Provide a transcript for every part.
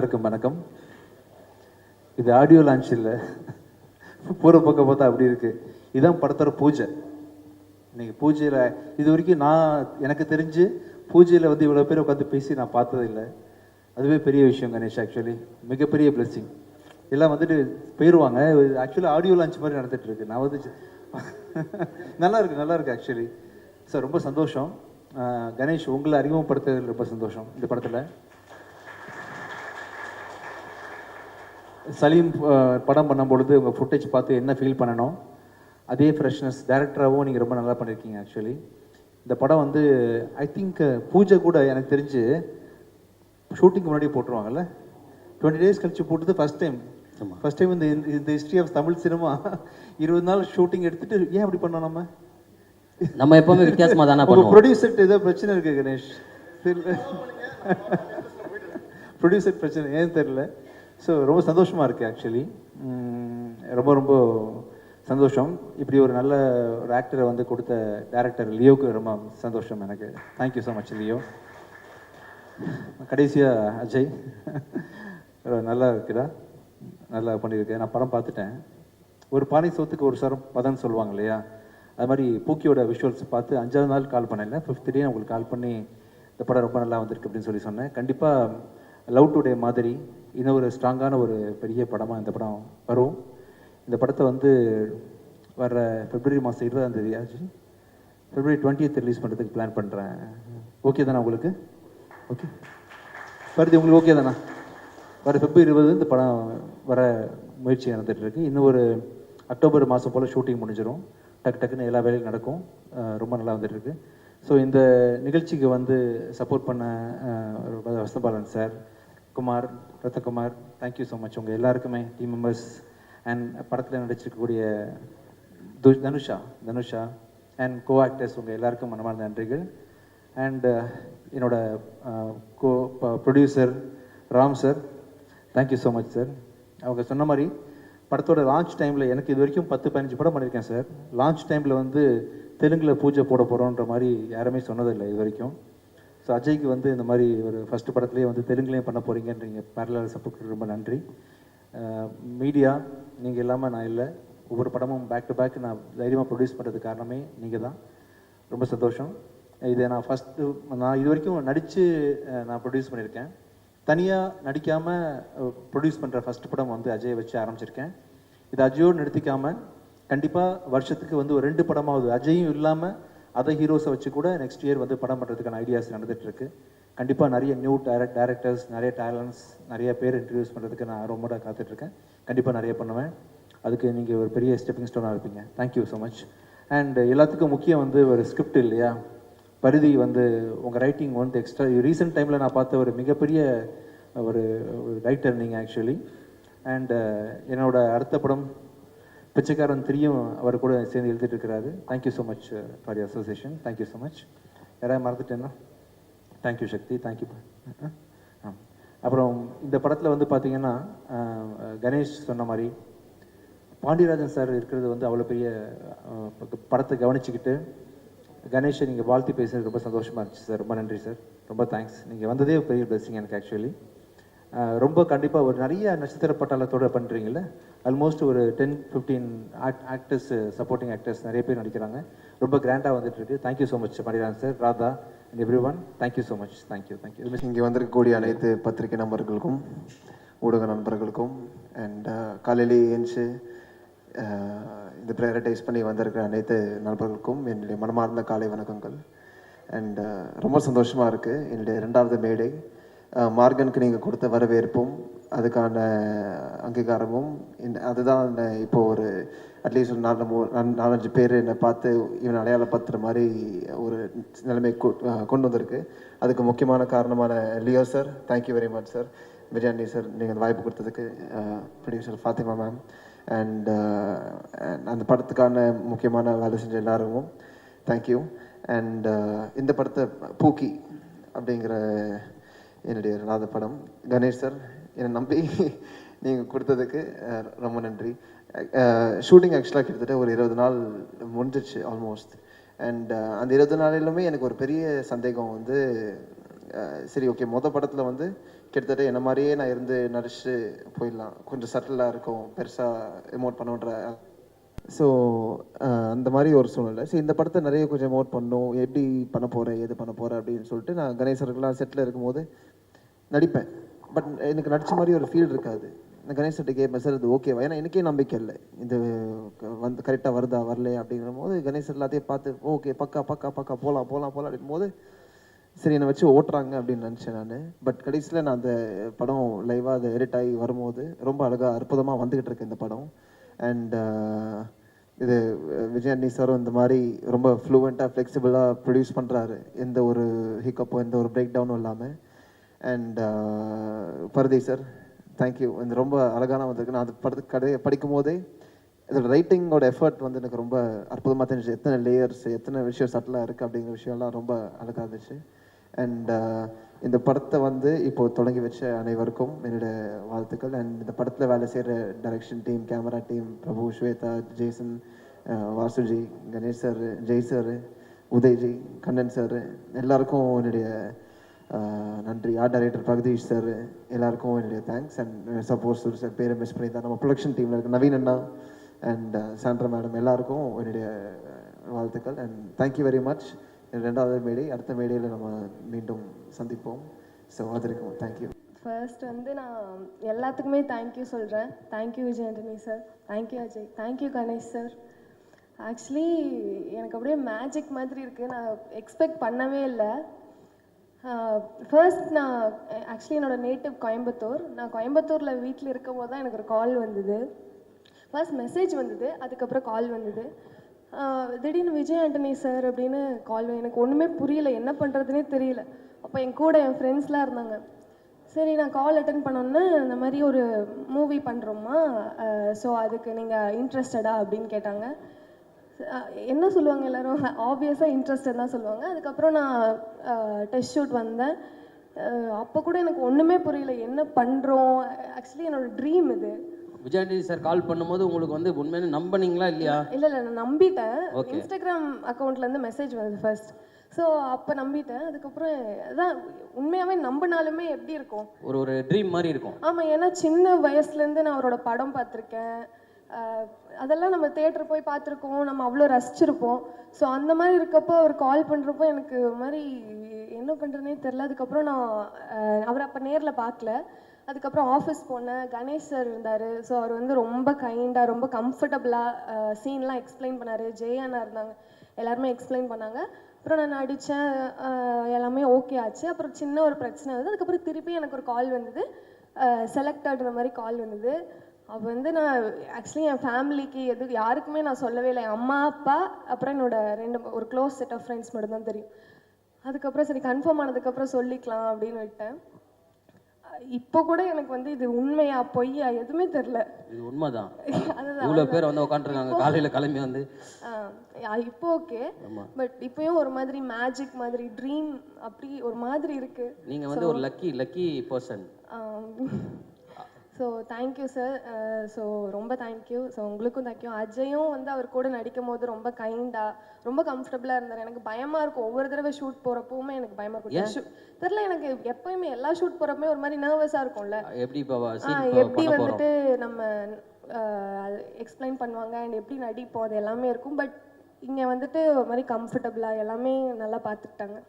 எல்லாருக்கும் வணக்கம். இது ஆடியோ லான்ச் இல்லை, பூர பக்கம் பார்த்தா அப்படி இருக்குது. இதுதான் படத்தோட பூஜை. இன்னைக்கு பூஜையில் இது வரைக்கும் எனக்கு தெரிஞ்சு பூஜையில் வந்து இவ்வளோ பேர் உட்காந்து பேசி நான் பார்த்ததில்லை. அதுவே பெரிய விஷயம் கணேஷ். ஆக்சுவலி மிகப்பெரிய பிளெஸிங். எல்லாம் வந்துட்டு போயிடுவாங்க. ஆக்சுவலாக ஆடியோ லான்ச் மாதிரி நடந்துகிட்ருக்கு. நான் வந்து நல்லா இருக்கு ஆக்சுவலி. சார் ரொம்ப சந்தோஷம். கணேஷ், உங்களை அறிமுகப்படுத்துறதுல ரொம்ப சந்தோஷம். இந்த படத்தில் சலீம் படம் பண்ணும்பொழுது உங்கள் ஃபுட்டேஜ் பார்த்து என்ன ஃபீல் பண்ணணும், அதே ஃப்ரெஷ்னஸ் டேரக்டராகவும் நீங்கள் ரொம்ப நல்லா பண்ணியிருக்கீங்க. ஆக்சுவலி இந்த படம் வந்து ஐ திங்க் பூஜை கூட எனக்கு தெரிஞ்சு ஷூட்டிங் முன்னாடி போட்டுருவாங்கல்ல, 20 days கழிச்சு போட்டது ஃபஸ்ட் டைம் இந்த ஹிஸ்ட்ரி ஆஃப் தமிழ் சினிமா. 20 நாள் ஷூட்டிங் எடுத்துட்டு ஏன் அப்படி பண்ணோம்? நம்ம எப்பவுமே வித்தியாசமாக தானே பண்ணுவோம். ப்ரொடியூசர்கிட்ட ஏதோ பிரச்சனை இருக்குது கணேஷ், ப்ரொடியூசர் பிரச்சனை ஏன் தெரியல. ஸோ ரொம்ப சந்தோஷமாக இருக்குது ஆக்சுவலி. ரொம்ப சந்தோஷம். இப்படி ஒரு நல்ல ஒரு ஆக்டரை வந்து கொடுத்த டேரக்டர் லியோவுக்கு ரொம்ப சந்தோஷம் எனக்கு. Thank you so much Leo. கடைசியாக அஜய், நல்லா இருக்குதா? நல்லா பண்ணியிருக்கேன். நான் படம் பார்த்துட்டேன். ஒரு பானை சோத்துக்கு ஒரு சரம் பதன்னு சொல்லுவாங்க இல்லையா, அது மாதிரி பூக்கியோட விஷுவல்ஸ் பார்த்து 5வது நாள் கால் பண்ணல, 5th day உங்களுக்கு கால் பண்ணி இந்த படம் ரொம்ப நல்லா வந்திருக்கு அப்படின்னு சொன்னேன். கண்டிப்பாக லவ் டுடே மாதிரி இன்னும் ஒரு ஸ்ட்ராங்கான ஒரு பெரிய படமாக இந்த படம் வரும். இந்த படத்தை வந்து வர February மாதம் 20ஆம் தேதி ஆச்சு, February 20th ரிலீஸ் பண்ணுறதுக்கு பிளான் பண்ணுறேன். ஓகே தானே உங்களுக்கு? ஓகே பருதி, உங்களுக்கு ஓகே தானே? வர February 20 இந்த படம் வர முயற்சி நடந்துகிட்ருக்கு. இன்னும் ஒரு அக்டோபர் மாதம் போல் ஷூட்டிங் முடிஞ்சிடும். டக்குன்னு எல்லா வேலையும் நடக்கும். ரொம்ப நல்லா வந்துட்டுருக்கு. ஸோ இந்த நிகழ்ச்சிக்கு வந்து சப்போர்ட் பண்ண Vasanthabalan sir, Kumar, Rathakumar, thank you so much. உங்கள் எல்லாருக்குமே டீம் மெம்பர்ஸ் அண்ட் படத்தில் நடிச்சிருக்கக்கூடிய தனுஷா அண்ட் கோ ஆக்டர்ஸ், உங்கள் எல்லாருக்கும் மனமார்ந்த நன்றிகள். அண்ட் என்னோட producer Ram sir, thank you so much sir. அவங்க சொன்ன மாதிரி படத்தோட லான்ச் டைமில் எனக்கு இது வரைக்கும் 10-15 படம் பண்ணியிருக்கேன் சார். லான்ச் டைமில் வந்து தெலுங்கில் பூஜை போட போகிறோன்ற மாதிரி யாருமே சொன்னதில்லை இது வரைக்கும். ஸோ அஜய்க்கு வந்து இந்த மாதிரி ஒரு ஃபஸ்ட்டு படத்துலேயே வந்து தெலுங்குலேயும் பண்ண போகிறீங்கன்றீங்க. பேரலல் சப்போர்ட் ரொம்ப நன்றி. மீடியா, நீங்கள் இல்லாமல் நான் இல்லை. ஒவ்வொரு படமும் பேக் டு பேக் நான் தைரியமாக ப்ரொடியூஸ் பண்ணுறதுக்கு காரணமே நீங்கள் தான். ரொம்ப சந்தோஷம். இதை நான் இது வரைக்கும் நடித்து நான் ப்ரொடியூஸ் பண்ணியிருக்கேன். தனியாக நடிக்காமல் ப்ரொடியூஸ் பண்ணுற ஃபஸ்ட் படம் வந்து அஜயை வச்சு ஆரம்பிச்சிருக்கேன். இது அஜயோடு நிறுத்திக்காமல் கண்டிப்பாக வருஷத்துக்கு வந்து ஒரு 2 படமாவது அஜயும் இல்லாமல் அதர் ஹீரோஸை வச்சு கூட நெக்ஸ்ட் இயர் வந்து படம் பண்ணுறதுக்கான ஐடியாஸ் நடந்துகிட்ருக்கு. கண்டிப்பாக நிறைய நியூ டேரக்டர்ஸ், நிறைய டேலண்ட்ஸ், நிறைய பேர் இன்ட்ரடியூஸ் பண்ணுறதுக்கு நான் ரொம்ப காத்துட்ருக்கேன். கண்டிப்பாக நிறைய பண்ணுவேன். அதுக்கு நீங்கள் ஒரு பெரிய ஸ்டெப்பிங் ஸ்டோனாக இருப்பீங்க. Thank you so much. அண்ட் எல்லாத்துக்கும் முக்கியம் வந்து ஒரு ஸ்கிரிப்ட் இல்லையா, பரிதி வந்து உங்கள் ரைட்டிங் வந்து எக்ஸ்ட்ரா ரீசெண்ட் டைமில் நான் பார்த்த ஒரு மிகப்பெரிய ஒரு ரைட்டர் நீங்கள் ஆக்சுவலி. அண்ட் என்னோட அடுத்த படம் பிச்சைக்காரன் 3யும் அவர் கூட சேர்ந்து எழுதிட்டு இருக்கிறாரு. Thank you so much for the association. Thank you so much. யாராவது மறந்துட்டேன்னா தேங்க்யூ சக்தி, தேங்க்யூ. அப்புறம் இந்த படத்தில் வந்து பார்த்தீங்கன்னா கணேஷ் சொன்ன மாதிரி பாண்டியராஜன் சார் இருக்கிறது வந்து அவ்வளோ பெரிய படத்தை கவனிச்சுக்கிட்டு கணேஷை நீங்கள் வாழ்த்தி பேசுகிறது ரொம்ப சந்தோஷமாக இருந்துச்சு சார். ரொம்ப நன்றி சார். ரொம்ப தேங்க்ஸ். நீங்கள் வந்ததே பெரிய பிளெஸிங் எனக்கு ஆக்சுவலி. ரொம்ப கண்டிப்பாக ஒரு நிறைய நட்சத்திர பட்டாளத்தோடு பண்ணுறீங்கள, ஆல்மோஸ்ட் ஒரு 10-15 ஆக்டர்ஸ், சப்போர்ட்டிங் ஆக்டர்ஸ் நிறைய பேர் நடிக்கிறாங்க. ரொம்ப கிராண்டாக வந்துட்டுருக்கு. Thank you so much Pandiarajan sir, Radha and every one. Thank you so much. Thank you. இங்கே வந்திருக்கக்கூடிய அனைத்து பத்திரிகை நண்பர்களுக்கும் ஊடக நண்பர்களுக்கும் அண்ட் காலையிலேயே ஏஞ்சி இந்த ப்ரையாரிட்டைஸ் பண்ணி வந்திருக்கிற அனைத்து நண்பர்களுக்கும் என்னுடைய மனமார்ந்த காலை வணக்கங்கள். அண்ட் ரொம்ப சந்தோஷமாக இருக்குது. என்னுடைய 2வது மேடை மார்கனுக்கு நீங்கள் கொடுத்த வரவேற்பும் அதுக்கான அங்கீகாரமும் அதுதான் இப்போது ஒரு அட்லீஸ்ட் ஒரு 4-5 பேர் என்னை பார்த்து இவன் அடையாளப்படுத்துகிற மாதிரி ஒரு நிலைமை கொண்டு வந்திருக்கு. அதுக்கு முக்கியமான காரணமான Leo sir, thank you very much sir. Biryani sir, நீங்கள் வாய்ப்பு கொடுத்ததுக்கு. ப்ரொடியூசர் ஃபாத்திமா மேம் அண்ட் அந்த படத்துக்கான முக்கியமான வேலை செஞ்ச எல்லாருக்கும் தேங்க்யூ. அண்ட் இந்த படத்தை பூக்கி அப்படிங்கிற என்னுடைய 2வது படம் கணேஷ் சார் என்னை நம்பி நீங்கள் கொடுத்ததுக்கு ரொம்ப நன்றி. ஷூட்டிங் ஆக்சுவலாக கிட்டத்தட்ட ஒரு 20 நாள் முடிஞ்சிச்சு ஆல்மோஸ்ட். அண்ட் அந்த 20 நாளிலுமே எனக்கு ஒரு பெரிய சந்தேகம் வந்து, சரி ஓகே, படத்தில் வந்து கிட்டத்தட்ட என்ன மாதிரியே நான் இருந்து நடிச்சு போயிடலாம், கொஞ்சம் சட்டிலாக இருக்கும், பெருசாக எமோட் பண்ணுன்ற. ஸோ அந்த மாதிரி ஒரு சூழ்நிலை. ஸோ இந்த படத்தை நிறைய கொஞ்சம் எமோட் பண்ணும், எப்படி பண்ண போகிறேன் எது பண்ண போகிறேன் அப்படின்னு சொல்லிட்டு நான் கணேசர்கள்லாம் செட்டில் இருக்கும்போது நடிப்பேன். பட் எனக்கு நடித்த மாதிரி ஒரு ஃபீல் இருக்காது. நான் கணேசர்கிட்ட கேட்பேன், சார் இது ஓகேவா, ஏன்னா எனக்கே நம்பிக்கை இல்லை இது வந்து கரெக்டாக வருதா வரலையா அப்படிங்கிற போது கணேசர் எல்லாத்தையும் பார்த்து ஓகே பக்கா பக்கா பக்கா போகலாம் போகலாம் போகலாம் அப்படின் போது சரி என்னை வச்சு ஓட்டுறாங்க அப்படின்னு நினச்சேன் நான். பட் கடைசியில் நான் அந்த படம் லைவாக அது எடிட் ஆகி வரும்போது ரொம்ப அழகாக அற்புதமாக வந்துக்கிட்டு இருக்கு இந்த படம். அண்ட் இது விஜயாண்டி சாரும் இந்த மாதிரி ரொம்ப ஃப்ளூவெண்ட்டாக ஃப்ளெக்சிபிளாக ப்ரொடியூஸ் பண்ணுறாரு, எந்த ஒரு ஹிக்கப்போ எந்த ஒரு பிரேக் டவுனும் இல்லாமல். அண்ட் பரதி சார் தேங்க்யூ, இந்த ரொம்ப அழகான வந்திருக்கு. நான் அது படத்துக்கு படிக்கும் போதே இதோட ரைட்டிங்கோட எஃபர்ட் வந்து எனக்கு ரொம்ப அற்புதமாக தெரிஞ்சிச்சு, எத்தனை லேயர்ஸ் எத்தனை விஷயம் சட்டிலாக இருக்குது அப்படிங்கிற விஷயம்லாம் ரொம்ப அழகாக இருந்துச்சு. அண்ட் இந்த படத்தை வந்து இப்போது தொடங்கி வச்ச அனைவருக்கும் என்னோட வாழ்த்துக்கள். அண்ட் இந்த படத்தில் வேலை செய்கிற direction team, camera team, Prabhu, Swetha, Jason, Vasuji, Ganesh sir, Jai sir, Udayji, Kannan sir, எல்லாருக்கும் என்னுடைய நன்றி. ஆர்ட் டைரக்டர் பிரகதீஷ் சார், எல்லாருக்கும் என்னுடைய தேங்க்ஸ். அண்ட் சப்போஸ் சார் பேரை மிஸ் பண்ணி தான் நம்ம ப்ரொடக்ஷன் டீமில் இருக்க நவீன் அண்ணா அண்ட் சாண்ட்ரா மேடம் எல்லாருக்கும் என்னுடைய வாழ்த்துக்கள். And thank you very much. ரெண்டாவது மேடை, அடுத்த மேடையில் நம்ம மீண்டும் சந்திப்போம். ஸோ அது இருக்கும். தேங்க்யூ. ஃபர்ஸ்ட் வந்து நான் எல்லாத்துக்குமே தேங்க்யூ சொல்கிறேன். Thank you Vijay Antony sir, thank you Ajay, thank you Ganesh sir. Actually எனக்கு அப்படியே மேஜிக் மாதிரி இருக்குது, நான் எக்ஸ்பெக்ட் பண்ணவே இல்லை. ஃபர்ஸ்ட் நான் ஆக்சுவலி என்னோடய நேட்டிவ் கோயம்புத்தூர். நான் கோயம்புத்தூரில் வீட்டில் இருக்கும் போது தான் எனக்கு ஒரு கால் வந்தது. ஃபர்ஸ்ட் மெசேஜ் வந்தது, அதுக்கப்புறம் கால் வந்தது. திடீர்னு விஜய் ஆண்டனி சார் அப்படின்னு கால், எனக்கு ஒன்றுமே புரியல, என்ன பண்ணுறதுனே தெரியல. அப்போ என் கூட என் ஃப்ரெண்ட்ஸ்லாம் இருந்தாங்க. சரி நான் கால் அட்டன் பண்ணோன்னே இந்த மாதிரி ஒரு மூவி பண்ணுறோம்மா, ஸோ அதுக்கு நீங்கள் இன்ட்ரெஸ்டடா அப்படின்னு கேட்டாங்க. என்ன சொல்லுவாங்க எல்லோரும், ஆப்வியஸாக இன்ட்ரெஸ்டட் தான் சொல்லுவாங்க. அதுக்கப்புறம் நான் டெஸ்ட் ஷூட் வந்தேன். அப்போ கூட எனக்கு ஒன்றுமே புரியல, என்ன பண்ணுறோம். ஆக்சுவலி என்னோடய ட்ரீம் இது. விஜயாண்டி சார் கால் பண்ணும்போது உங்களுக்கு வந்து உண்மையான நம்பினீங்களா இல்லையா? இல்லை நான் நம்பிட்டேன். இன்ஸ்டாகிராம் அக்கௌண்ட்லேருந்து மெசேஜ் வந்தது ஃபர்ஸ்ட். ஸோ அப்போ நம்பிட்டேன். அதுக்கப்புறம் அதான் உண்மையாகவே நம்பினாலுமே எப்படி இருக்கும், ஒரு ட்ரீம் மாதிரி இருக்கும். ஆமாம், ஏன்னா சின்ன வயசுலேருந்து நான் அவரோட படம் பார்த்துருக்கேன். அதெல்லாம் நம்ம தேட்டர் போய் பார்த்துருக்கோம், நம்ம அவ்வளோ ரசிச்சிருப்போம். ஸோ அந்த மாதிரி இருக்கப்போ அவர் கால் பண்ணுறப்போ எனக்கு ஒரு மாதிரி என்ன பண்ணுறதுனே தெரில. அதுக்கப்புறம் நான் அவரை அப்போ நேரில் பார்க்கல. அதுக்கப்புறம் ஆஃபீஸ் போனேன், கணேஷ் சார் இருந்தார். ஸோ அவர் வந்து ரொம்ப கைண்டாக ரொம்ப கம்ஃபர்டபுளாக சீன்லாம் எக்ஸ்பிளைன் பண்ணார். ஜெயானா இருந்தாங்க, எல்லாருமே எக்ஸ்பிளைன் பண்ணாங்க. அப்புறம் நான் நடித்தேன், எல்லாமே ஓகே ஆச்சு. அப்புறம் சின்ன ஒரு பிரச்சனை வந்தது. அதுக்கப்புறம் திருப்பி எனக்கு ஒரு கால் வந்தது, செலக்டடுற மாதிரி கால் வந்தது. அப்போ வந்து நான் ஆக்சுவலி என் ஃபேமிலிக்கு யாருக்குமே நான் சொல்லவே இல்லை. என் அம்மா அப்பா அப்புறம் என்னோட ஒரு க்ளோஸ் செட் ஆஃப் ஃப்ரெண்ட்ஸ் மட்டும் தான் தெரியும். அதுக்கப்புறம் சரி கன்ஃபார்ம் ஆனதுக்கப்புறம் சொல்லிக்கலாம் அப்படின்னு விட்டேன். இப்போ கூட எனக்கு வந்து இது உண்மையா பொய்யா எதுவுமே தெரியல. இது உண்மைதான். இவ்வளோ பேர் வந்து உட்காந்துருக்காங்க காலையில் கிளம்பி வந்து. இப்போ ஓகே, பட் இப்பயும் ஒரு மாதிரி மேஜிக் மாதிரி ட்ரீம் அப்படி ஒரு மாதிரி இருக்கு. நீங்கள் வந்து ஒரு lucky person. So thank you sir. So ரொம்ப தேங்க்யூ. ஸோ உங்களுக்கும் தேங்க்யூ. அஜயும் வந்து அவர் கூட நடிக்கும் போது ரொம்ப கைண்டாக ரொம்ப கம்ஃபர்டபுளாக இருந்தார். எனக்கு பயமாக இருக்கும், ஒவ்வொரு தடவை ஷூட் போகிறப்பவுமே எனக்கு பயமாக இருக்கும். தெரில, எனக்கு எப்போயுமே எல்லா ஷூட் போகிறப்பமே ஒரு மாதிரி நர்வஸாக இருக்கும்ல, எப்படி வந்துட்டு நம்ம எக்ஸ்பிளைன் பண்ணுவாங்க அண்ட் எப்படி நடிப்போம் அது எல்லாமே இருக்கும். பட் இங்கே வந்துட்டு ஒரு மாதிரி கம்ஃபர்டபுளாக எல்லாமே நல்லா பார்த்துக்கிட்டாங்க.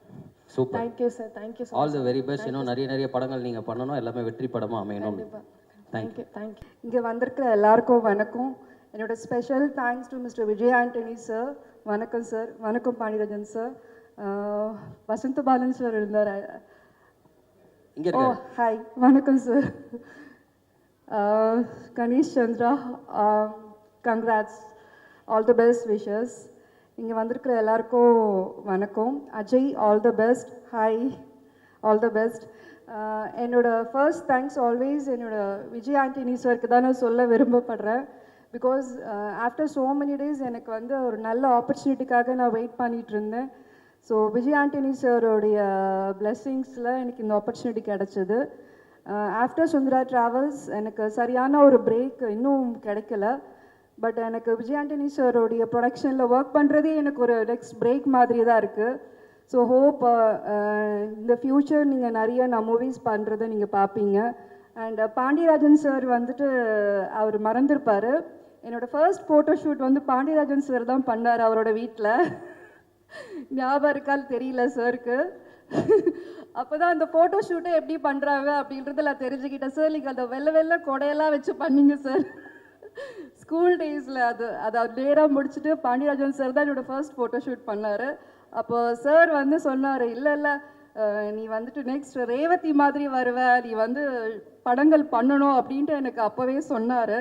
Super. Thank you sir, thank you so all the very best. இன்னும் நிறைய படங்கள் நீங்கள் பண்ணணும், எல்லாமே வெற்றி படமாக அமையணும். தேங்க்யூ. தேங்க்யூ. இங்கே வந்திருக்கிற எல்லாருக்கும் வணக்கம். என்னோட special thanks to mister Vijay Antony sir. வணக்கம் சார். வணக்கம் பாண்டியராஜன் சார். வசந்த பாலன் சார் இருந்தார். ஓ ஹாய், வணக்கம் sir. Ganesh Chandra, congrats, all the best wishes. இங்கே வந்திருக்கிற எல்லாருக்கும் வணக்கம். Ajay, all the best. Hi, all the best. என்னோட ஃபர்ஸ்ட் தேங்க்ஸ் ஆல்வேஸ் என்னோட விஜய் ஆண்டனி சாருக்கு தான் நான் சொல்ல விரும்பப்படுறேன். Because after so many days எனக்கு வந்து ஒரு நல்ல ஆப்பர்ச்சுனிட்டிக்காக நான் வெயிட் பண்ணிகிட்டு இருந்தேன். ஸோ விஜய் ஆண்டனி சாரோடைய பிளெஸ்ஸிங்ஸில் எனக்கு இந்த ஆப்பர்ச்சுனிட்டி கிடச்சிது. ஆஃப்டர் சுந்தரா ட்ராவல்ஸ் எனக்கு சரியான ஒரு பிரேக் இன்னும் கிடைக்கல. பட் எனக்கு விஜய் ஆண்டனி சாரோடைய ப்ரொடக்ஷனில் ஒர்க் பண்ணுறதே எனக்கு ஒரு நெக்ஸ்ட் பிரேக் மாதிரி தான் இருக்குது. ஸோ ஹோப் இந்த ஃப்யூச்சர் நீங்கள் நிறைய நான் மூவிஸ் பண்ணுறதை நீங்கள் பார்ப்பீங்க. அண்ட் பாண்டியராஜன் சார் வந்துட்டு அவர் மறந்துருப்பார். என்னோடய ஃபர்ஸ்ட் ஃபோட்டோ ஷூட் வந்து பாண்டியராஜன் சார் தான் பண்ணார் அவரோட வீட்டில். ஞாபகம் இருக்கால் தெரியல சாருக்கு. அப்போ தான் அந்த ஃபோட்டோ ஷூட்டை எப்படி பண்ணுறாங்க அப்படின்றத நான் தெரிஞ்சுக்கிட்டேன். சார் நீங்கள் அந்த வெள்ளை கொடையெல்லாம் வச்சு பண்ணீங்க சார் ஸ்கூல் டேஸில். அதை நேராக முடிச்சுட்டு பாண்டியராஜன் சார் தான் என்னோடய ஃபர்ஸ்ட் ஃபோட்டோ ஷூட் பண்ணார். அப்போ சார் வந்து சொன்னார், இல்லை நீ வந்துட்டு நெக்ஸ்ட் ரேவதி மாதிரி வருவ, நீ வந்து படங்கள் பண்ணணும் அப்படின்ட்டு எனக்கு அப்போவே சொன்னார்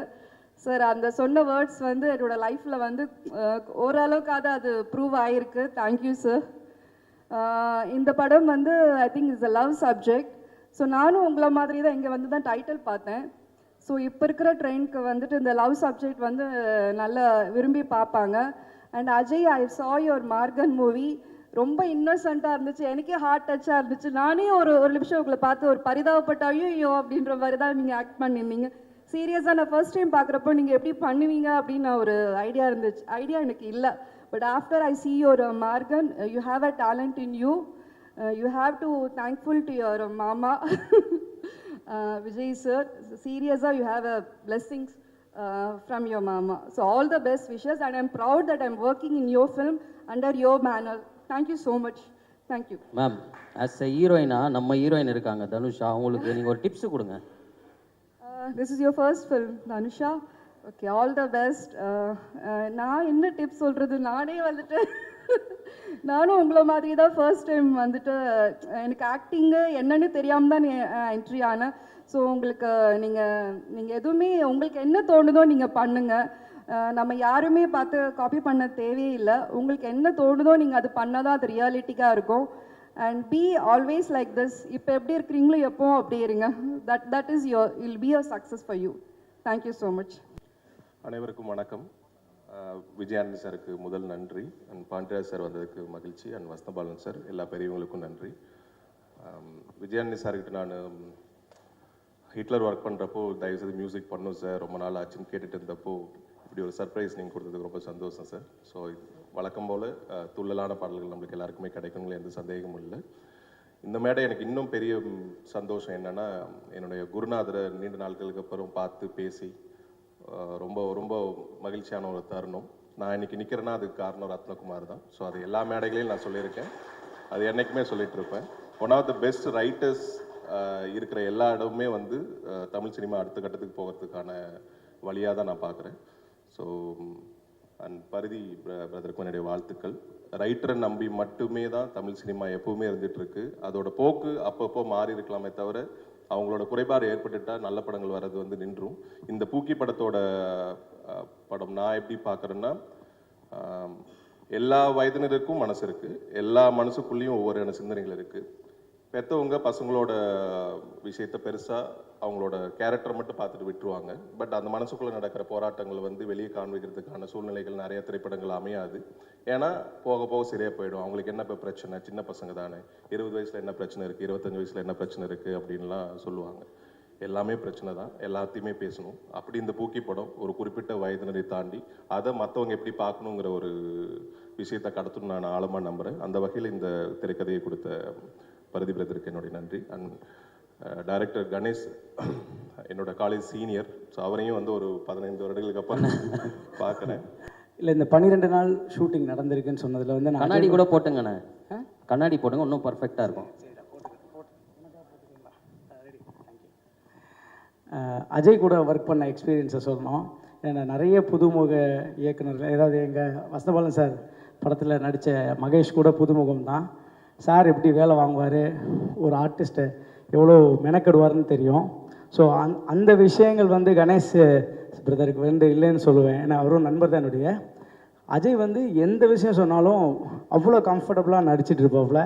சார். அந்த சொன்ன வேர்ட்ஸ் வந்து என்னோடய லைஃப்பில் வந்து ஓரளவுக்காக அது ப்ரூவ் ஆகிருக்கு. Thank you sir. இந்த படம் வந்து I think it's a love subject. So நானும் உங்களை மாதிரி தான் இங்கே வந்து தான் டைட்டில் பார்த்தேன். ஸோ இப்போ இருக்கிற ட்ரெயினுக்கு வந்துட்டு இந்த லவ் சப்ஜெக்ட் வந்து நல்லா விரும்பி பார்ப்பாங்க. அண்ட் அஜய், ஐ சா யுவர் மார்கன் மூவி. ரொம்ப இன்னோசென்ட்டாக இருந்துச்சு, எனக்கே ஹார்ட் டச்சாக இருந்துச்சு. நானே ஒரு நிமிஷம் உங்களை பார்த்து ஒரு பரிதாபப்பட்ட ஐயோ அப்படின்ற மாதிரி தான் நீங்கள் ஆக்ட் பண்ணியிருந்தீங்க. சீரியஸாக நான் ஃபர்ஸ்ட் டைம் பார்க்குறப்போ நீங்கள் எப்படி பண்ணுவீங்க அப்படின்னு நான் ஒரு ஐடியா எனக்கு இல்லை. But after I see your Margan, you have a talent in you. You have to thankful to your mama Vijay sir. Seriously, you have a blessings from your mama. So all the best wishes, and I'm proud that I'm working in your film under your banner. Thank you so much. Thank you. Ma'am, as a ஹீரோயினா நம்ம heroine இருக்காங்க தனுஷா, அவங்களுக்கு நீங்கள் ஒரு tips கொடுங்க. This is your first film, Dhanusha. Okay, all the best. நான் என்ன tips சொல்கிறது, நானே வந்துட்டு நானும் உங்களை மாதிரி தான் ஃபர்ஸ்ட் டைம் வந்துட்டு எனக்கு ஆக்டிங்கு என்னன்னு தெரியாமல் தான் என்ட்ரி ஆனேன். ஸோ உங்களுக்கு நீங்கள் எதுவுமே உங்களுக்கு என்ன தோணுதோ நீங்கள் பண்ணுங்கள். நம்ம யாருமே பார்த்து காப்பி பண்ண தேவையே இல்லை. உங்களுக்கு என்ன தோணுதோ நீங்கள் அது பண்ணால் தான் அது ரியாலிட்டிக்காக இருக்கும். And be always like this. இப்போ எப்படி இருக்கிறீங்களோ எப்போவும் அப்படி இருங்க. That is will be a success for you. Thank you so much. அனைவருக்கும் வணக்கம். விஜயானந்த் சாருக்கு முதல் நன்றி, அண்ட் பாண்டியராஜ் சார் வந்ததுக்கு மகிழ்ச்சி, அண்ட் வசந்தபாலன் சார், எல்லா பெரியவங்களுக்கும் நன்றி. விஜயானந்த் சார்கிட்ட நான் ஹிட்லர் ஒர்க் பண்ணுறப்போ தயவுசெய்து மியூசிக் பண்ணும் சார், ரொம்ப நாள் ஆச்சுன்னு கேட்டுட்டு இருந்தப்போ இப்படி ஒரு சர்ப்ரைஸ் நீங்கள் கொடுத்ததுக்கு ரொம்ப சந்தோஷம் சார். ஸோ வழக்கம் போல் துள்ளலான பாடல்கள் நம்மளுக்கு எல்லாருக்குமே கிடைக்குங்களே, எந்த சந்தேகமும் இல்லை. இந்த மேடை எனக்கு இன்னும் பெரிய சந்தோஷம் என்னென்னா, என்னுடைய குருநாதரை நீண்ட நாட்களுக்கு அப்புறம் பார்த்து பேசி ரொம்ப ரொம்ப மகிழ்ச்சியான ஒரு தருணம். நான் இன்னைக்கு நிற்கிறேன்னா அதுக்கு காரணம் ரத்னகுமார் தான். ஸோ அது எல்லா மேடைகளையும் நான் சொல்லியிருக்கேன், அது என்றைக்குமே சொல்லிட்டு இருப்பேன். One of the best writers இருக்கிற எல்லா இடமுமே வந்து தமிழ் சினிமா அடுத்த கட்டத்துக்கு போகிறதுக்கான வழியாக தான் நான் பார்க்குறேன். ஸோ அண்ட் பரிதி பிரதருக்கும் என்னுடைய வாழ்த்துக்கள். ரைட்டரை நம்பி மட்டுமே தான் தமிழ் சினிமா எப்பவுமே இருந்துகிட்ருக்கு. அதோட போக்கு அப்பப்போ மாறி இருக்கலாமே தவிர அவங்களோட குறைபாடு ஏற்பட்டுட்டால் நல்ல படங்கள் வர்றது வந்து நின்றும். இந்த பூக்கி படத்தோட படம் நான் எப்படி பார்க்குறேன்னா, எல்லா வயதினருக்கும் மனசு இருக்குது, எல்லா மனசுக்குள்ளேயும் ஒவ்வொரு சிந்தனைகள் இருக்குது. பெற்றவங்க பசங்களோட விஷயத்த பெருசாக அவங்களோட கேரக்டரை மட்டும் பார்த்துட்டு விட்டுருவாங்க. பட் அந்த மனசுக்குள்ளே நடக்கிற போராட்டங்கள் வந்து வெளியே காண்பிக்கிறதுக்கான சூழ்நிலைகள் நிறைய திரைப்படங்கள் அமையாது. ஏன்னா போக போக சரியாக போயிடும். அவங்களுக்கு என்ன இப்போ பிரச்சனை, சின்ன பசங்க தானே, 20 வயசில் என்ன பிரச்சனை இருக்குது, 25 வயசில் என்ன பிரச்சனை இருக்குது அப்படின்லாம் சொல்லுவாங்க. எல்லாமே பிரச்சனை தான், எல்லாத்தையுமே பேசணும். அப்படி இந்த பூக்கி படம் ஒரு குறிப்பிட்ட வயதினரை தாண்டி அதை மற்றவங்க எப்படி பார்க்கணுங்கிற ஒரு விஷயத்தை கடத்தணும்னு நான் ஆழமாக நம்புகிறேன். அந்த வகையில் இந்த திரைக்கதையை கொடுத்த பரிதி பிரதருக்கு என்னுடைய நன்றி. அண்ட் டைரக்டர் கணேஷ் என்னோட காலேஜ் சீனியர். ஸோ அவரையும் வந்து ஒரு 15 வருடங்களுக்கு அப்புறம் பார்க்குறேன். இல்லை, இந்த 12 நாள் ஷூட்டிங் நடந்திருக்குன்னு சொன்னதில் வந்து நான் கண்ணாடி கூட போட்டுங்கண்ணே, கண்ணாடி போட்டுங்க, இன்னும் பர்ஃபெக்டாக இருக்கும். அஜய் கூட ஒர்க் பண்ண எக்ஸ்பீரியன்ஸை சொல்லணும். ஏன்னா நிறைய புதுமுக இயக்குநர்கள், ஏதாவது எங்கள் வசந்தபாலன் சார் படத்தில் நடித்த மகேஷ் கூட புதுமுகம் தான். சார் எப்படி வேலை வாங்குவார், ஒரு ஆர்டிஸ்ட்டை எவ்வளோ மெனக்கெடுவார்னு தெரியும். ஸோ அந்த விஷயங்கள் வந்து கணேஷ் பிரதருக்கு வந்து இல்லைன்னு சொல்லுவேன். ஏன்னா அவரும் நண்பர் தான் என்னுடைய. அஜய் வந்து எந்த விஷயம் சொன்னாலும் அவ்வளோ கம்ஃபர்டபுளாக நடிச்சிட்டு இருப்பாப்புல.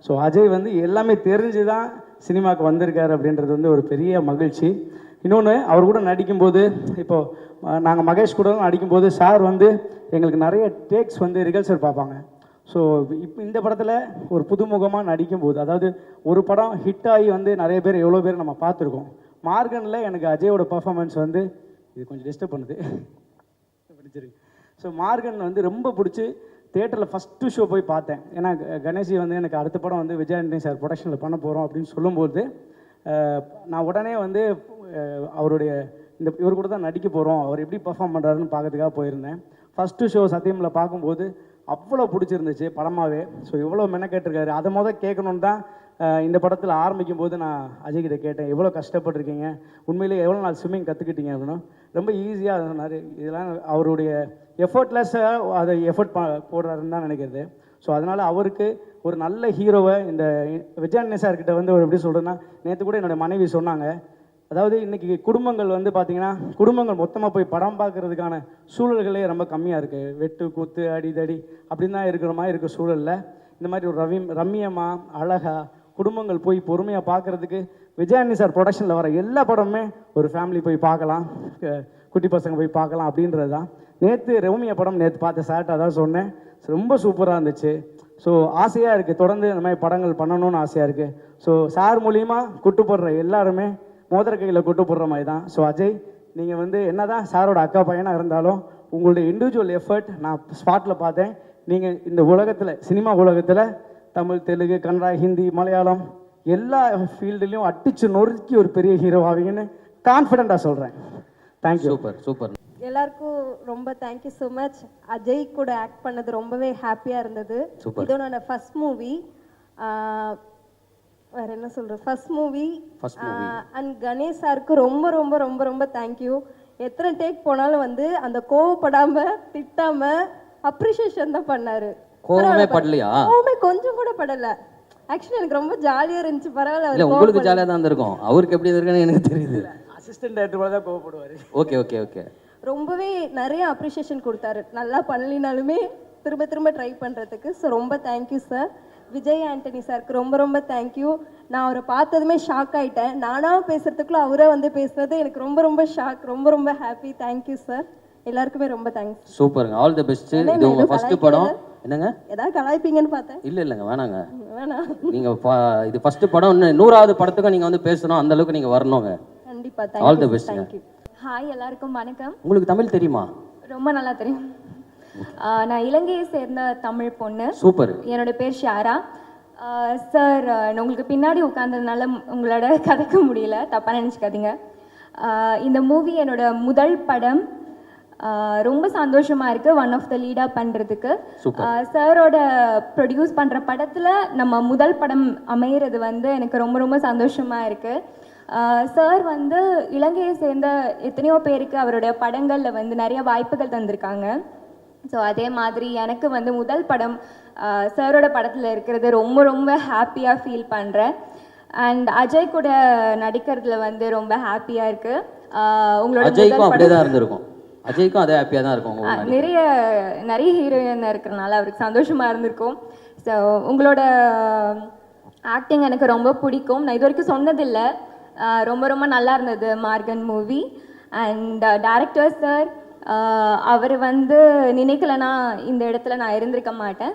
ஸோ அஜய் வந்து எல்லாமே தெரிஞ்சு தான் சினிமாவுக்கு வந்திருக்காரு அப்படின்றது வந்து ஒரு பெரிய மகிழ்ச்சி. இன்னொன்று, அவர் கூட நடிக்கும்போது, இப்போது நாங்கள் மகேஷ் கூட நடிக்கும்போது சார் வந்து எங்களுக்கு நிறைய டேக்ஸ் வந்து ரிகல்சல் பார்ப்பாங்க. ஸோ இப்போ இந்த படத்தில் ஒரு புதுமுகமாக நடிக்கும்போது, அதாவது ஒரு படம் ஹிட் ஆகி வந்து நிறைய பேர் எவ்வளோ பேர் நம்ம பார்த்துருக்கோம். மார்கனில் எனக்கு அஜயோட பர்ஃபார்மன்ஸ் வந்து இது கொஞ்சம் டிஸ்டர்ப் பண்ணுது பிடிச்சிருக்கு. ஸோ மார்கன் வந்து ரொம்ப பிடிச்சி தியேட்டரில் ஃபஸ்ட்டு ஷோ போய் பார்த்தேன். ஏன்னா கணேஷி வந்து எனக்கு அடுத்த படம் வந்து விஜய் ஆண்டனி சார் ப்ரொடக்ஷனில் பண்ண போகிறோம் அப்படின்னு சொல்லும்போது நான் உடனே வந்து அவருடைய இவர் கூட தான் நடிக்க போகிறோம், அவர் எப்படி பர்ஃபார்ம் பண்ணுறாருன்னு பார்க்கறதுக்காக போயிருந்தேன். ஃபஸ்ட்டு ஷோ சத்தியமில் பார்க்கும்போது அவ்வளோ பிடிச்சிருந்துச்சு படமாகவே. ஸோ எவ்வளோ மெனக்கேட்டிருக்காரு அதை கேட்கணுன்னு தான் இந்த படத்தில் ஆரம்பிக்கும் போது நான் அஜய் கிட்ட கேட்டேன், எவ்வளோ கஷ்டப்பட்டிருக்கீங்க, உண்மையிலேயே எவ்வளோ நாள் ஸ்விம்மிங் கற்றுக்கிட்டீங்க அப்படின்னு. ரொம்ப ஈஸியாக சொன்னார். இதெல்லாம் அவருடைய எஃபர்ட்லெஸ்ஸாக அதை எஃபர்ட் போடுறாருன்னு தான் நினைக்கிறது. ஸோ அதனால் அவருக்கு ஒரு நல்ல ஹீரோவை இந்த விஜய் ஆண்டனி சார்கிட்ட வந்து ஒரு எப்படி சொல்கிறேன்னா, நேற்று கூட என்னோடய மனைவி சொன்னாங்க, அதாவது இன்றைக்கி குடும்பங்கள் வந்து பார்த்திங்கன்னா குடும்பங்கள் மொத்தமாக போய் படம் பார்க்குறதுக்கான சூழல்களே ரொம்ப கம்மியாக இருக்குது. வெட்டு குத்து அடிதடி அப்படின்னு தான் இருக்கிற மாதிரி இருக்க சூழலில் இந்த மாதிரி ஒரு ரம்மியமாக அழகாக குடும்பங்கள் போய் பொறுமையாக பார்க்குறதுக்கு விஜய் ஆண்டனி சார் ப்ரொடக்ஷனில் வர எல்லா படமுமே ஒரு ஃபேமிலி போய் பார்க்கலாம், குட்டி பசங்க போய் பார்க்கலாம் அப்படின்றது தான். நேற்று ரவுமியா படம் நேற்று பார்த்த சார்ட்ட அதான் சொன்னேன், ரொம்ப சூப்பராக இருந்துச்சு. ஸோ ஆசையாக இருக்குது, தொடர்ந்து இந்த மாதிரி படங்கள் பண்ணணும்னு ஆசையாக இருக்குது. ஸோ சார் மூலியமாக கூட்டுப்படுற எல்லாருமே மோதிர கையில் கூட்டு போடுற மாதிரி தான். ஸோ அஜய், நீங்கள் வந்து என்ன தான் சாரோட அக்கா பையனாக இருந்தாலும் உங்களுடைய இண்டிவிஜுவல் எஃபர்ட் நான் ஸ்பாட்டில் பார்த்தேன். நீங்கள் இந்த உலகத்தில் சினிமா உலகத்தில் தமிழ், தெலுங்கு, கன்னடா, ஹிந்தி, மலையாளம் எல்லா ஃபீல்டுலேயும் அடித்து நொறுக்கி ஒரு பெரிய ஹீரோ ஆவீங்கன்னு கான்ஃபிடென்ட்டாக சொல்கிறேன். தேங்க்யூ. Super super. எல்லாருக்கும் ரொம்ப தேங்க்யூ ஸோ மச். அஜய் கூட ஆக்ட் பண்ணது ரொம்பவே ஹாப்பியாக இருந்தது. Super. இதோட ஃபர்ஸ்ட் மூவி, வேற என்ன சொல்கிறது, ஃபர்ஸ்ட் மூவி. அண்ட் கணேஷ் சாருக்கு ரொம்ப ரொம்ப ரொம்ப ரொம்ப தேங்க்யூ. எத்தனை டேக் போனாலும் வந்து அந்த கோவப்படாமல் திட்டாமல் அப்ரிஷியேஷன் தான் பண்ணாரு. கோவமே படலையா? கோவமே கொஞ்சம் கூட படலை. ஆக்சுவலி எனக்கு ரொம்ப ஜாலியாக இருந்துச்சு. பரவாயில்ல, இல்லை உங்களுக்கு ஜாலியாக தான் இருந்திருக்கும், அவருக்கு எப்படி இருக்குன்னு எனக்கு தெரியுது. அசிஸ்டன்ட் டேரக்டர் தான் கோவப்படுவார். Okay okay okay. ரொம்பவே நிறைய அப்ரிஷியேஷன் கொடுத்தாரு, நல்லா பண்ணலினாலுமே திரும்ப திரும்ப ட்ரை பண்ணுறதுக்கு. ஸோ ரொம்ப தேங்க்யூ சார். விஜய் ஆண்டனி சாருக்கு ரொம்ப ரொம்ப தேங்க்யூ. நான் அவரை பார்த்ததுமே ஷாக் ஆகிட்டேன். நானாக பேசுகிறதுக்குள்ள அவரே வந்து பேசுறது எனக்கு ரொம்ப ரொம்ப ஷாக். ரொம்ப ரொம்ப ஹாப்பி. Thank you sir. எல்லாருக்குமே ரொம்ப தேங்க்ஸ். சூப்பருங்க, ஆல் தி பெஸ்ட். இது உங்கள் ஃபஸ்ட்டு படம். என்னங்க ஏதாவது கலாய்ப்பீங்கன்னு பார்த்தேன். இல்லைங்க வேணாங்க, வேணாம். நீங்கள் இது ஃபஸ்ட்டு படம், இன்னும் 100வது படத்துக்கும் நீங்கள் வந்து பேசணும், அந்த அளவுக்கு நீங்கள் வரணுங்க. கண்டிப்பாக. All the best. Thank you. Hi எல்லாருக்கும் வணக்கம். உங்களுக்கு தமிழ் தெரியுமா? ரொம்ப நல்லா தெரியும். நான் இலங்கையை சேர்ந்த தமிழ் பொண்ணு. சூப்பர். என்னோட பேர் ஷாரா. சார், உங்களுக்கு பின்னாடி உட்காந்ததுனால உங்களோட கதைக்க முடியல, தப்பாக நினச்சிக்காதீங்க. இந்த மூவி என்னோட முதல் படம். ரொம்ப சந்தோஷமாக இருக்குது ஒன் ஆஃப் த லீடாக பண்ணுறதுக்கு. சாரோட ப்ரொடியூஸ் பண்ணுற படத்தில் நம்ம முதல் படம் அமையிறது வந்து எனக்கு ரொம்ப ரொம்ப சந்தோஷமாக இருக்குது. சார் வந்து இலங்கையை சேர்ந்த எத்தனையோ பேருக்கு அவருடைய படங்களில் வந்து நிறைய வாய்ப்புகள் தந்திருக்காங்க. ஸோ அதே மாதிரி எனக்கு வந்து முதல் படம் சாரோட படத்தில் இருக்கிறது ரொம்ப ரொம்ப ஹாப்பியாக ஃபீல் பண்ணுறேன். அண்ட் அஜய் கூட நடிக்கிறதுல வந்து ரொம்ப ஹாப்பியாக இருக்குது. உங்களோட அஜய்க்கும் அப்படியே தான் இருந்திருக்கும். அஜய்க்கும் அதே ஹாப்பியாக தான் இருக்கும். நிறைய ஹீரோயின் இருக்கிறனால அவருக்கு சந்தோஷமாக இருந்திருக்கும். ஸோ உங்களோட ஆக்டிங் எனக்கு ரொம்ப பிடிக்கும். நான் இது வரைக்கும் சொன்னதில்லை, ரொம்ப ரொம்ப நல்லா இருந்தது Maargan movie. And director sir, அவர் வந்து நினைக்கலைன்னா இந்த இடத்துல நான் இருந்திருக்க மாட்டேன்.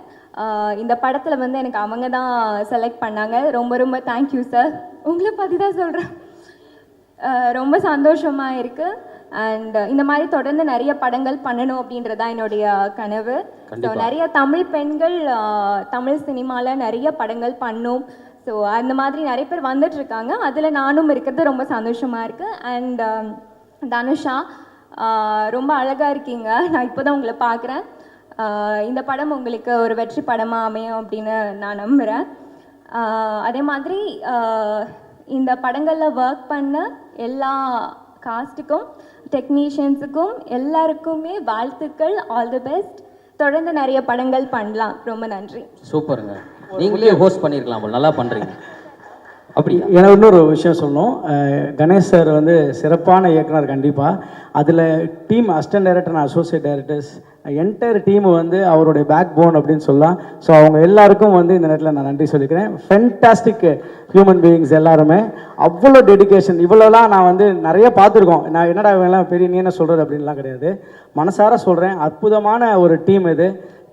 இந்த படத்தில் வந்து எனக்கு அவங்க தான் செலக்ட் பண்ணாங்க. ரொம்ப ரொம்ப தேங்க்யூ சார். உங்களை பற்றி தான் சொல்கிறேன். ரொம்ப சந்தோஷமாக இருக்குது. அண்ட் இந்த மாதிரி தொடர்ந்து நிறைய படங்கள் பண்ணணும் அப்படின்றதான் என்னுடைய கனவு. ஸோ நிறைய தமிழ் பெண்கள் தமிழ் சினிமாவில் நிறைய படங்கள் பண்ணும். ஸோ அந்த மாதிரி நிறைய பேர் வந்துட்டுருக்காங்க, அதில் நானும் இருக்கிறது ரொம்ப சந்தோஷமாக இருக்குது. அண்ட் தனுஷா, ரொம்ப அழகாக இருக்கீங்க. நான் இப்போ தான் உங்களை பார்க்குறேன். இந்த படம் உங்களுக்கு ஒரு வெற்றி படமாக அமையும் அப்படின்னு நான் நம்புகிறேன். அதே மாதிரி இந்த படங்களில் ஒர்க் பண்ண எல்லா காஸ்ட்டுக்கும் டெக்னீஷியன்ஸுக்கும் எல்லாருக்குமே வாழ்த்துக்கள். All the best. தொடர்ந்து நிறைய படங்கள் பண்ணலாம். ரொம்ப நன்றி. சூப்பருங்க, நீங்களே ஹோஸ்ட் பண்ணியிருக்கலாம், நல்லா பண்ணுறீங்க. அப்படியா? எனக்கு இன்னொரு விஷயம் சொல்லணும். கணேஷ் சார் வந்து சிறப்பான இயக்குனர் கண்டிப்பாக. அதில் team assistant director and associate directors entire team வந்து அவருடைய பேக் போன் அப்படின்னு சொல்லலாம். ஸோ அவங்க எல்லாருக்கும் வந்து இந்த நேரத்தில் நான் நன்றி சொல்லிக்கிறேன். ஃபென்டாஸ்டிக் ஹியூமன் பீயிங்ஸ் எல்லாருமே, அவ்வளோ டெடிக்கேஷன். இவ்வளோலாம் நான் வந்து நிறைய பார்த்துருக்கோம். நான் என்னடா இவங்கெல்லாம் பெரிய நீ என்ன சொல்கிறது அப்படின்லாம் கிடையாது, மனசார சொல்கிறேன். அற்புதமான ஒரு டீம் இது.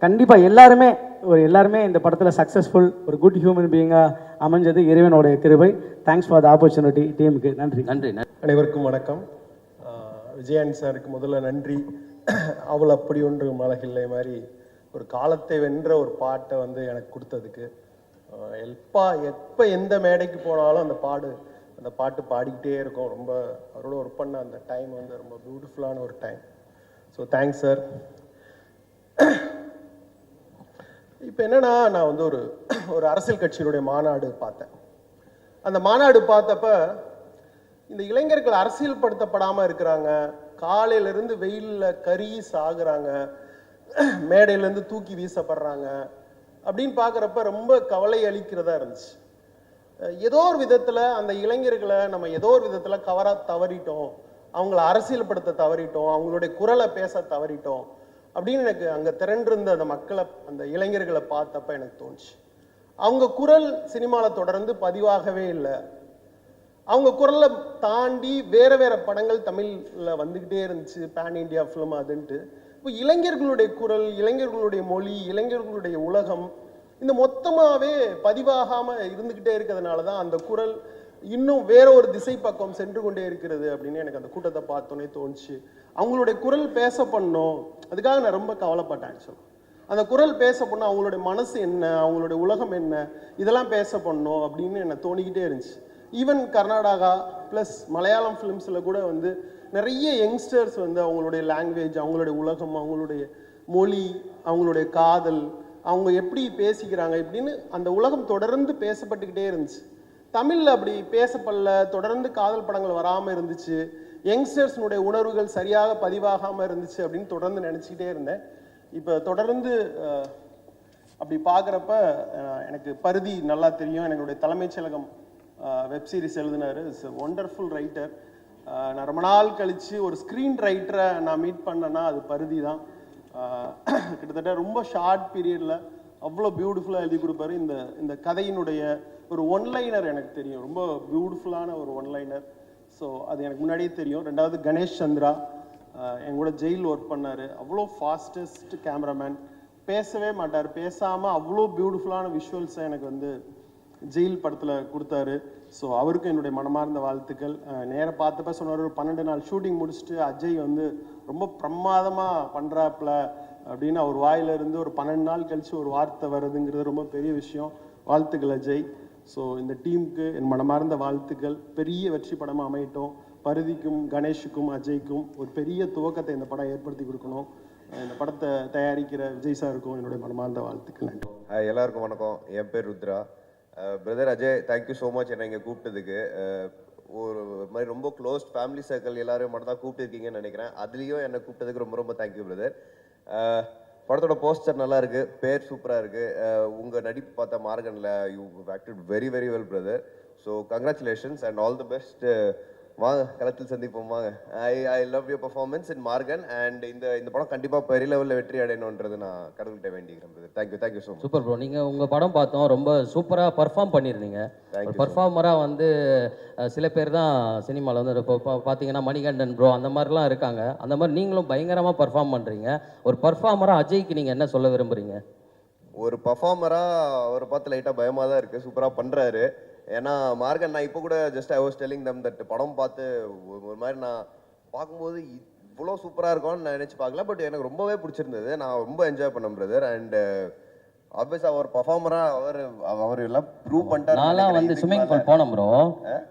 கண்டிப்பாக எல்லாருமே இந்த படத்தில் சக்ஸஸ்ஃபுல் ஒரு குட் ஹியூமன் பீயிங்காக அமைஞ்சது இறைவனுடைய கிருபை. தேங்க்ஸ் ஃபார் த ஆப்பர்ச்சுனிட்டி டீமுக்கு. நன்றி. நன்றி. அனைவருக்கும் வணக்கம். விஜயானி சாருக்கு முதல்ல நன்றி. அவள் அப்படி ஒன்று மலகில்லை மாதிரி ஒரு காலத்தை வென்ற ஒரு பாட்டை வந்து எனக்கு கொடுத்ததுக்கு, எப்போ எந்த மேடைக்கு போனாலும் அந்த பாட்டு பாடிக்கிட்டே இருக்கும். ரொம்ப அவரோட ஒர்க் பண்ண அந்த டைம் வந்து ரொம்ப பியூட்டிஃபுல்லான ஒரு டைம். So thanks sir. இப்போ என்னன்னா, நான் வந்து ஒரு அரசியல் கட்சியினுடைய மாநாடு பார்த்தேன். அந்த மாநாடு பார்த்தப்ப இந்த இளைஞர்கள் அரசியல் படுத்தப்படாமல் இருக்கிறாங்க, காலையிலேருந்து வெயிலில் கருகி சாகுறாங்க, மேடையிலேருந்து தூக்கி வீசப்படுறாங்க அப்படின்னு பார்க்குறப்ப ரொம்ப கவலை அளிக்கிறதா இருந்துச்சு. ஏதோ ஒரு விதத்தில் அந்த இளைஞர்களை நம்ம ஏதோ ஒரு விதத்தில் தவறிட்டோம், அவங்கள அரசியல்படுத்த தவறிட்டோம், அவங்களுடைய குரலை பேச தவறிட்டோம் அப்படின்னு எனக்கு அங்கே திரண்டிருந்த அந்த மக்களை, அந்த இளைஞர்களை பார்த்தப்ப எனக்கு தோணுச்சு. அவங்க குரல் சினிமாவில் தொடர்ந்து பதிவாகவே இல்லை. அவங்க குரலை தாண்டி வேற வேற படங்கள் தமிழில் வந்துக்கிட்டே இருந்துச்சு, பேன் இண்டியா ஃபிலிம் அதுன்ட்டு. இப்போ இளைஞர்களுடைய குரல், இளைஞர்களுடைய மொழி, இளைஞர்களுடைய உலகம் இந்த மொத்தமாகவே பதிவாகாமல் இருந்துக்கிட்டே இருக்கிறதுனால தான் அந்த குரல் இன்னும் வேற ஒரு திசை பக்கம் சென்று கொண்டே இருக்கிறது அப்படின்னு எனக்கு அந்த கூட்டத்தை பார்த்தோன்னே தோணுச்சு. அவங்களுடைய குரல் பேச பண்ணணும், அதுக்காக நான் ரொம்ப கவலைப்பட்டேன். ஆக்சுவலாக அந்த குரல் பேச பண்ணணும், அவங்களுடைய மனசு என்ன, அவங்களுடைய உலகம் என்ன, இதெல்லாம் பேச பண்ணணும் அப்படின்னு எனக்கு தோணிக்கிட்டே இருந்துச்சு. ஈவன் கர்நாடகா ப்ளஸ் மலையாளம் ஃபிலிம்ஸில் கூட வந்து நிறைய யங்ஸ்டர்ஸ் வந்து அவங்களுடைய லாங்குவேஜ், அவங்களுடைய உலகம், அவங்களுடைய மொழி, அவங்களுடைய காதல், அவங்க எப்படி பேசிக்கிறாங்க இப்படின்னு அந்த உலகம் தொடர்ந்து பேசப்பட்டுக்கிட்டே இருந்துச்சு. தமிழில் அப்படி பேசப்படல, தொடர்ந்து காதல் படங்கள் வராமல் இருந்துச்சு, யங்ஸ்டர்ஸ்னுடைய உணர்வுகள் சரியாக பதிவாகாமல் இருந்துச்சு அப்படின்னு தொடர்ந்து நினச்சிக்கிட்டே இருந்தேன். இப்போ தொடர்ந்து அப்படி பார்க்குறப்ப எனக்கு பருதி நல்லா தெரியும். என்னுடைய தலைமைச் செயலகம் வெப் சீரிஸ் எழுதினார். It's wonderful writer. நான் ரொம்ப நாள் கழித்து ஒரு ஸ்க்ரீன் ரைட்டரை நான் மீட் பண்ணேன்னா அது பருதி தான். கிட்டத்தட்ட ரொம்ப ஷார்ட் பீரியடில் அவ்வளோ பியூட்டிஃபுல்லாக எழுதி கொடுப்பாரு. இந்த கதையினுடைய ஒரு ஒன்லைனர் எனக்கு தெரியும், ரொம்ப பியூட்டிஃபுல்லான ஒரு ஒன்லைனர். ஸோ அது எனக்கு முன்னாடியே தெரியும். ரெண்டாவது கணேஷ் சந்திரா என் கூட ஜெயில் ஒர்க் பண்ணார். அவ்வளோ ஃபாஸ்டஸ்ட் கேமராமேன், பேசவே மாட்டார், பேசாமல் அவ்வளோ பியூட்டிஃபுல்லான விஷுவல்ஸை எனக்கு வந்து ஜெயில் படத்தில் கொடுத்தாரு. ஸோ அவருக்கும் என்னுடைய மனமார்ந்த வாழ்த்துக்கள். நேராக பார்த்தப்ப சொன்னார், ஒரு 12 நாள் ஷூட்டிங் முடிச்சுட்டு அஜய் வந்து ரொம்ப பிரமாதமாக பண்ணுறாப்புல அப்படின்னு அவர் வாயிலிருந்து ஒரு 12 நாள் கழித்து ஒரு வார்த்தை வருதுங்கிறது ரொம்ப பெரிய விஷயம். வாழ்த்துக்கள் அஜய். ஸோ இந்த டீமுக்கு என் மனமார்ந்த வாழ்த்துக்கள். பெரிய வெற்றி படமாக அமையட்டும். பருதிக்கும் கணேஷுக்கும் அஜய்க்கும் ஒரு பெரிய துவக்கத்தை இந்த படம் ஏற்படுத்தி கொடுக்கணும். இந்த படத்தை தயாரிக்கிற விஜய் சாருக்கும் என்னுடைய மனமார்ந்த வாழ்த்துக்கள். எல்லாருக்கும் வணக்கம். என் பேர் Rudra. Brother Ajay, thank you so much என்னை இங்கே கூப்பிட்டதுக்கு. ஒரு மாதிரி ரொம்ப க்ளோஸ் ஃபேமிலி சர்க்கிள் எல்லாரும் மட்டும் தான் கூப்பிட்டுருக்கீங்கன்னு நினைக்கிறேன். அதுலேயும் என்னை கூப்பிட்டதுக்கு ரொம்ப ரொம்ப தேங்க்யூ பிரதர். படத்தோட போஸ்டர் நல்லா இருக்கு, பேர் சூப்பராக இருக்கு. உங்கள் நடிப்பு பார்த்தா மார்கனில் you acted very very well brother. So congratulations and all the best. வாங்க களத்தில் சந்திப்போம், வாங்க. I love your performance in Maargan. And இந்த படம் கண்டிப்பாக பெரிய லெவலில் வெற்றி அடையணுன்றது நான் கடவுள்கிட்ட வேண்டிக்கிறேன் brother. Thank you so much. Super bro. நீங்கள் உங்கள் படம் பார்த்தோம், ரொம்ப சூப்பராக பர்ஃபார்ம் பண்ணியிருந்தீங்க. பர்ஃபார்மராக வந்து சில பேர் தான் சினிமாவில் வந்து இப்போ பார்த்தீங்கன்னா மணிகண்டன் ப்ரோ அந்த மாதிரிலாம் இருக்காங்க. அந்த மாதிரி நீங்களும் பயங்கரமாக பர்ஃபார்ம் பண்ணுறீங்க. ஒரு பர்ஃபார்மராக அஜய்க்கு நீங்கள் என்ன சொல்ல விரும்புகிறீங்க? ஒரு பர்ஃபார்மராக அவரை பார்த்து லைட்டாக பயமாக தான் இருக்குது. சூப்பராக பண்ணுறாரு. ஏன்னா மார்கன், நான் இப்போ கூட just I was telling them that படம் பார்த்து ஒரு மாதிரி நான் பார்க்கும்போது இவ்வளோ சூப்பராக இருக்கும்னு நான் நினச்சி பார்க்கல. பட் எனக்கு ரொம்பவே பிடிச்சிருந்தது. நான் ரொம்ப என்ஜாய் பண்ணேன் பிரதர். அண்ட் ஆப்வியஸாக அவர் பர்ஃபார்மராக அவர் எல்லாம் ப்ரூவ் பண்ணிட்டாரு. நான்லாம் வந்து ஸ்விம்மிங் பூல் போனேன் ப்ரோ.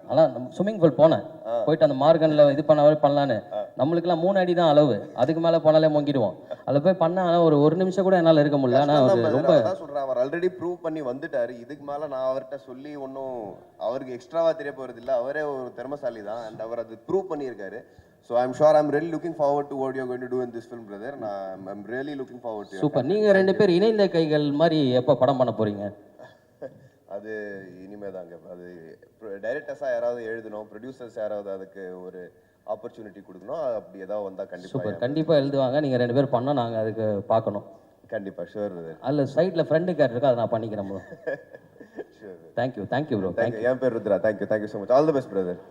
அதான் ஸ்விம்மிங் பூல் போனேன், போயிட்டு அந்த மார்கனில் இது பண்ணலான்னு. நம்மளுக்குலாம் 3 அடி தான் அளவு, அதுக்கு மேலே போனாலே முங்கிடுவோம். அதில் போய் பண்ண ஒரு நிமிஷம் கூட என்னால் இருக்க முடியல. ஆனால் ரொம்ப சொல்கிறேன், அவர் ஆல்ரெடி ப்ரூவ் பண்ணி வந்துட்டாரு. இதுக்கு மேலே நான் அவர்கிட்ட சொல்லி ஒன்றும் அவருக்கு எக்ஸ்ட்ராவாக தெரிய போகிறது இல்லை. அவரே ஒரு திறமைசாலி தான். அண்ட் அவர் அது ப்ரூவ் பண்ணியிருக்காரு. So I'm sure I'm really looking forward to what you're going to do in this film, brother. I'm really looking forward to it. Super. நீங்க ரெண்டு பேர் இணைந்த கைகள் மாதிரி எப்போ படம் பண்ண போறீங்க? அது இனிமே தாங்க. அது டைரக்டர்ஸாக யாராவது எழுதணும், ப்ரொடியூசர்ஸ் யாராவது அதுக்கு ஒரு ஆப்பர்ச்சுனிட்டி கொடுக்கணும். அப்படி ஏதாவது வந்தால் கண்டிப்பாக. சூப்பர், கண்டிப்பாக எழுதுவாங்க. நீங்கள் 2 பேர் பண்ணால் நாங்கள் அதுக்கு பார்க்கணும். கண்டிப்பாக, ஷுவர் பிரதர். அதில் சைடில் ஃப்ரெண்டு கேட் இருக்கா, அதை நான் பண்ணிக்கிறேன் bro. Sure. Thank you bro. Thank you. என் பேர் Rudra. Thank you so much. All the best brother.